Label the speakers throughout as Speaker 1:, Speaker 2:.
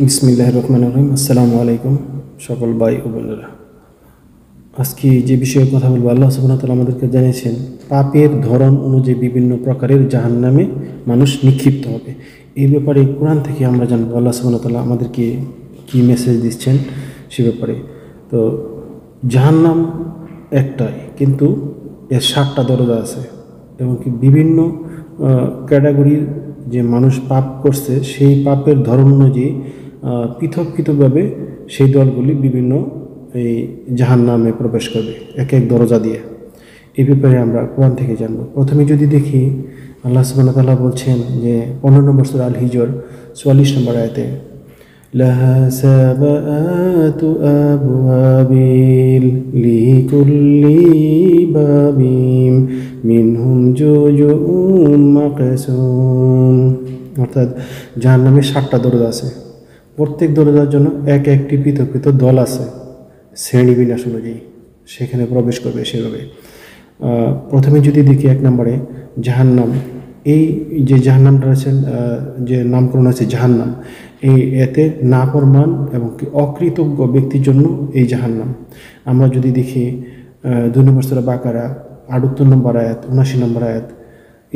Speaker 1: বিসমিল্লাহির রহমানির রহিম। আসসালামু আলাইকুম সকল ভাই ও বোনেরা। আজকে যে বিষয়ে কথা বলবো, আল্লাহ সুবহানাহু ওয়া তাআলা আমাদেরকে জানিয়েছেন পাপের ধরন অনুযায়ী বিভিন্ন প্রকারের জাহান্নামে মানুষ নিক্ষিপ্ত হবে। এই ব্যাপারে কোরআন থেকে আমরা জানবো আল্লাহ সুবহানাহু ওয়া তাআলা আমাদেরকে কী মেসেজ দিচ্ছেন সে ব্যাপারে। তো জাহান্নাম একটাই, কিন্তু এর 7টা দরজা আছে এবং কি বিভিন্ন ক্যাটাগরির যে মানুষ পাপ করছে সেই পাপের ধরন অনুযায়ী পৃথক পৃথকভাবে সেই দলগুলি বিভিন্ন এই জাহান্নামে প্রবেশ করবে এক এক দরজা দিয়ে। এই ব্যাপারে আমরা কোরআন থেকে জানব। প্রথমে যদি দেখি, আল্লাহ সুবহানাহু ওয়া তাআলা বলছেন যে 15 নম্বর সূরা আল হিজর 44 নম্বর আয়াতে, লাহা সাবাআতু আবওয়াবিল লিকুল্লি বাবিম মিনহুম জুজুউম মাকসুম। অর্থাৎ জাহান্নামে 7টা দরজা আছে, প্রত্যেক দরজার জন্য এক একটি পৃথক পৃথক দল আছে শ্রেণীবিন্যাস অনুযায়ী, সেখানে প্রবেশ করবে সেভাবে। প্রথমে যদি দেখি 1 নম্বরে জাহান্নাম, এই যে জাহান্নামটা আছেন, যে নামকরণ আছে জাহান্নাম, এতে নাফরমান এবং কি অকৃতজ্ঞ ব্যক্তির জন্য এই জাহান্নাম। আমরা যদি দেখি 2 নম্বর সূরা বাকারা 78 নম্বর আয়াত, 79 নম্বর আয়াত,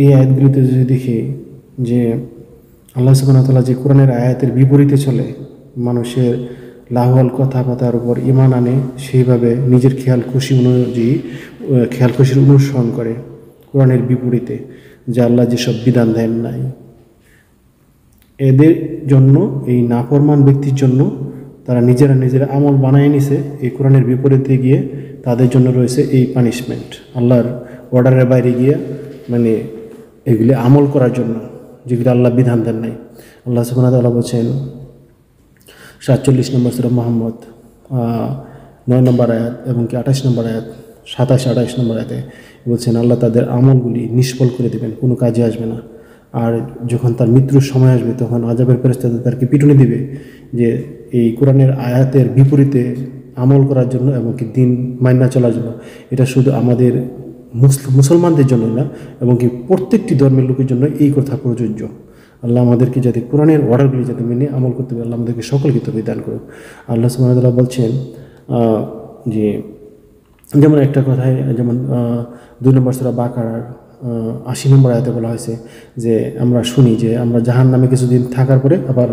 Speaker 1: এই আয়াতগুলিতে যদি দেখি যে আল্লাহ সুবহানাহু ওয়া তাআলা যে কোরআনের আয়াতের বিপরীতে চলে, মানুষের লাহওয়াল কথাবার্তার উপর ঈমান আনে, সেইভাবে নিজের খেয়াল খুশি অনুযায়ী খেয়াল খুশির অনুসরণ করে কোরআনের বিপরীতে, যে আল্লাহ যেসব বিধান দেন নাই, এদের জন্য, এই নাফরমান ব্যক্তির জন্য, তারা নিজেরা আমল বানায় নিছে এই কোরআনের বিপরীতে গিয়ে, তাদের জন্য রয়েছে এই পানিশমেন্ট। আল্লাহর অর্ডারের বাইরে গিয়ে মানে এগুলি আমল করার জন্য যেগুলি আল্লাহ বিধান দেন নাই। আল্লাহ সুবহানাহু ওয়া তাআলা বলছেন 47 নম্বর সূরা মুহাম্মদ 9 নম্বর আয়াত এবং কি 28 নম্বর আয়াত, 27-28 নম্বর আয়াতে বলছেন আল্লাহ তাদের আমলগুলি নিষ্ফল করে দেবেন, কোনো কাজে আসবে না। আর যখন তার মৃত্যুর সময় আসবে তখন আযাবের ফেরেশতা তাদেরকে পিটুনি দিবে যে এই কোরআনের আয়াতের বিপরীতে আমল করার জন্য এবং কি দিন মাইনা চলার জন্য। এটা শুধু আমাদের মুসলমানদের জন্য না, এবং কি প্রত্যেকটি ধর্মের লোকের জন্য এই কথা প্রযোজ্য। আল্লাহ আমাদেরকে যাতে কোরআনের অর্ডারগুলি যাতে মেনে আমল করতে পারে, আল্লাহ আমাদেরকে সকলকে তৌফিক দান করুক। আল্লাহ সুবহানাহু ওয়া তাআলা বলছেন যে যেমন একটা কথায়, যেমন 2 নম্বর সূরা বাকারার 80 নম্বর আয়াতে বলা হয়েছে যে আমরা শুনি যে আমরা জাহান্নামে কিছুদিন থাকার পরে আবার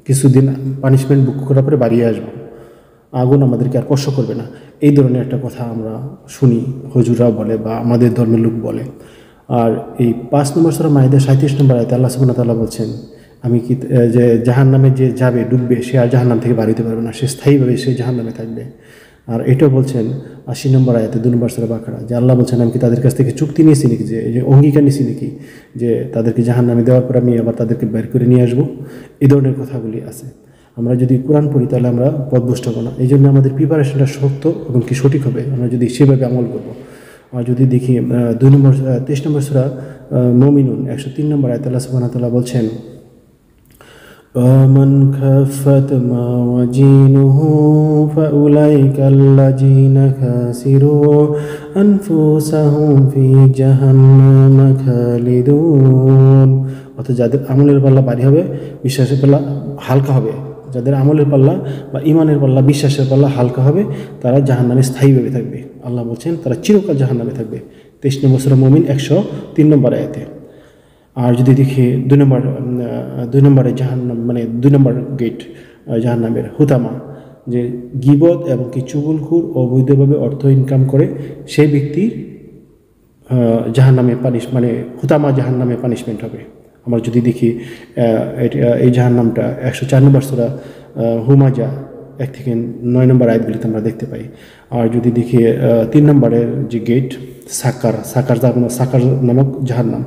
Speaker 1: কিছুদিন পানিশমেন্ট ভোগ করার পরে বাড়িয়ে আসবো, আগুন আমাদেরকে আর স্পর্শ করবে না। এই ধরনের একটা কথা আমরা শুনি, হুজুরা বলে বা আমাদের ধর্মের লোক বলে। আর এই 5 নম্বর সূরা মাইদা 37 নম্বর আয়াতে আল্লাহ সুবহানাহু ওয়া তাআলা বলছেন আমি কি যে জাহান্নামে যে যাবে, ডুববে, সে আর জাহান্নাম থেকে বাড়িতে পারবে না, সে স্থায়ীভাবে সেই জাহান্নামে থাকবে। আর এটাও বলছেন 80 নম্বর আয়াতে 2 নম্বর সূরা বাকারা, যে আল্লাহ বলছেন আমি কি তাদের কাছ থেকে চুক্তি নিয়েছি নাকি, যে অঙ্গীকার নিয়েছি নাকি যে তাদেরকে জাহান্নামে দেওয়ার পর আমি আবার তাদেরকে বের করে নিয়ে আসবো। এই ধরনের কথাগুলি আছে। আমরা যদি কোরআন পড়ি তাহলে আমরা পথভ্রষ্ট হব না। এই জন্য আমাদের প্রিপারেশনটা শক্ত এবং কি সঠিক হবে আমরা যদি সেভাবে আমল করব। আর যদি দেখি 23 নম্বর সূরা মুমিনুন 103 নম্বর আয়াতে আল্লাহ সুবহানাহু ওয়া তাআলা বলছেন ومن خفت موازينه فأولئك الذين خسروا أنفسهم في جهنم خالدون। অর্থাৎ যাদের আমলের পাল্লা ভারী হবে, বিশ্বাসের পাল্লা হালকা হবে, যাদের আমলের পাল্লা বা ইমানের পাল্লা, বিশ্বাসের পাল্লা হালকা হবে, তারা জাহান্নামে স্থায়ীভাবে থাকবে। আল্লাহ বলছেন তারা চিরকাল জাহান্নামে থাকবে। 23 নম্বর সূরা মুমিন 103 নম্বর আয়াতে। আর যদি দেখি 2 নম্বরে জাহান্নাম, মানে 2 নম্বর গেট জাহান্নামের হুতামা, যে গীবত এবং কি চুগলখোর অবৈধভাবে অর্থ ইনকাম করে সেই ব্যক্তির জাহান্নামে মানে হুতামা জাহান্নামে পানিশমেন্ট হবে। আমরা যদি দেখি এই জাহান্নামটা 104 নম্বর সূরা হুমাজা 1 থেকে 9 নম্বর আয়াতগুলিতে আমরা দেখতে পাই। আর যদি দেখি 3 নম্বরের যে গেট সাকার নামক জাহান্নাম,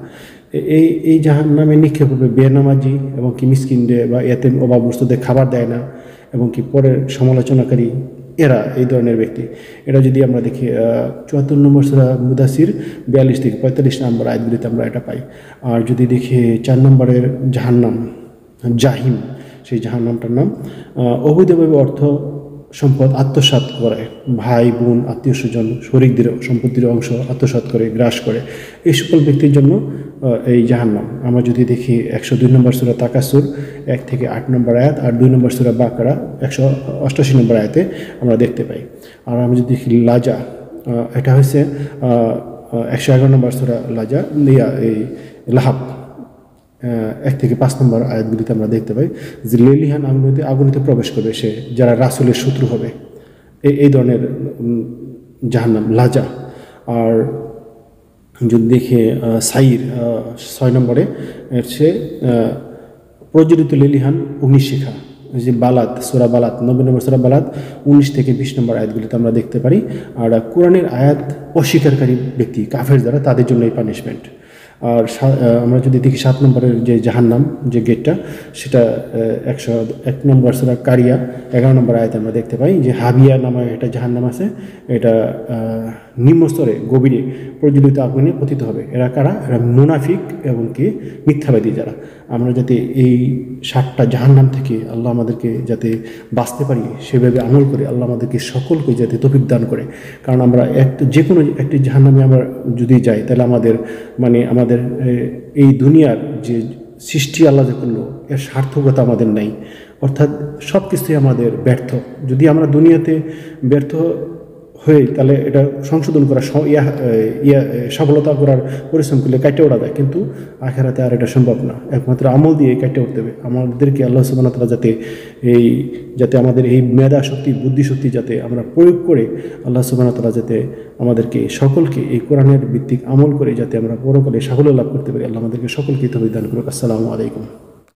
Speaker 1: এই জাহান্নামে নিক্ষেপ হবে বেনামাজি এবং কি মিসকিনদের বা এতিম অভাবগ্রস্তদের খাবার দেয় না এবং কি পরের সমালোচনাকারী, এরা এই ধরনের ব্যক্তি। এটা যদি আমরা দেখি 74 নম্বর সূরা মুদাসির 42 থেকে 45 নম্বর আয়াতগুলিতে আমরা এটা পাই। আর যদি দেখি 4 নম্বরের জাহান্নাম জাহিম, সেই জাহান্নামটার নাম অবৈধভাবে অর্থ সম্পদ আত্মসাৎ করে, ভাই বোন আত্মীয় স্বজন শরীকদের সম্পত্তির অংশ আত্মসাৎ করে, গ্রাস করে, এই সকল ব্যক্তির জন্য এই জাহান্নাম। আমরা যদি দেখি 102 নম্বর সূরা তাকাসুর 1 থেকে 8 নম্বর আয়াত আর 2 নম্বর সূরা বাকারা 188 নম্বর আয়াতে আমরা দেখতে পাই। আর আমরা যদি দেখি লাজা, এটা হচ্ছে 111 নম্বর সূরা লাজা এই লাহাব 1 থেকে 5 নম্বর আয়াতগুলিতে আমরা দেখতে পাই যে লেলিহান আগুনিতে প্রবেশ করবে সে, যারা রাসূলের শত্রু হবে, এই ধরনের জাহান্নাম লাজা। আর যদি দেখে সাইর 6 নম্বরে সে প্রজ্বলিত লেলিহান অগ্নিশিখা, যে বালাত সূরা বালাত 90 নম্বর সূরা বালাত 19 থেকে 20 নম্বর আয়াতগুলিতে আমরা দেখতে পারি। আর কোরআনের আয়াত অস্বীকারী ব্যক্তি কাফের যারা, তাদের জন্য এই পানিশমেন্ট। আর আমরা যদি দেখি 7 নম্বরের যে জাহান্নাম যে গেটটা, সেটা 101 নম্বর সূরা কারিয়া 11 নম্বর আয়াতে আমরা দেখতে পাই যে হাবিয়া নামে একটা জাহান্নাম আছে, এটা নিম্নস্তরে গভীরে প্রজ্বলিত আগুনে পতিত হবে। এরা কারা? এরা মুনাফিক এবং কি মিথ্যাবাদী যারা। আমরা যাতে এই 7টা জাহান্নাম থেকে আল্লাহ আমাদেরকে যাতে বাঁচতে পারি, সেভাবে আমল করে আল্লাহ আমাদেরকে সকলকে যাতে তৌফিক দান করে। কারণ আমরা যে কোনো একটি জাহান্নামে আমরা যদি যাই, তাহলে আমাদের আমাদের এই দুনিয়ার যে সৃষ্টি আল্লাহ যে করলো, এর সার্থকতা আমাদের নাই। অর্থাৎ সব কিছুই আমাদের ব্যর্থ। যদি আমরা দুনিয়াতে ব্যর্থ হয়ে, তাহলে এটা সংশোধন করা সফলতা করার পরিশ্রম করলে কাটে ওঠা যায়, কিন্তু আখিরাতে আর এটা সম্ভব না। একমাত্র আমল দিয়ে কাটে উঠতে হবে। আমাদেরকে আল্লাহ সুবহানাহু ওয়া তাআলা যাতে আমাদের এই মেধা শক্তি বুদ্ধি শক্তি যাতে আমরা প্রয়োগ করে আল্লাহ সুবহানাহু ওয়া তাআলা যাতে আমাদেরকে সকলকে এই কোরআনের ভিত্তিক আমল করে যাতে আমরা পরকালে সাফল্য লাভ করতে পারি, আল্লাহ আমাদেরকে সকলকে তৌফিক দান করুক। আসসালামু আলাইকুম।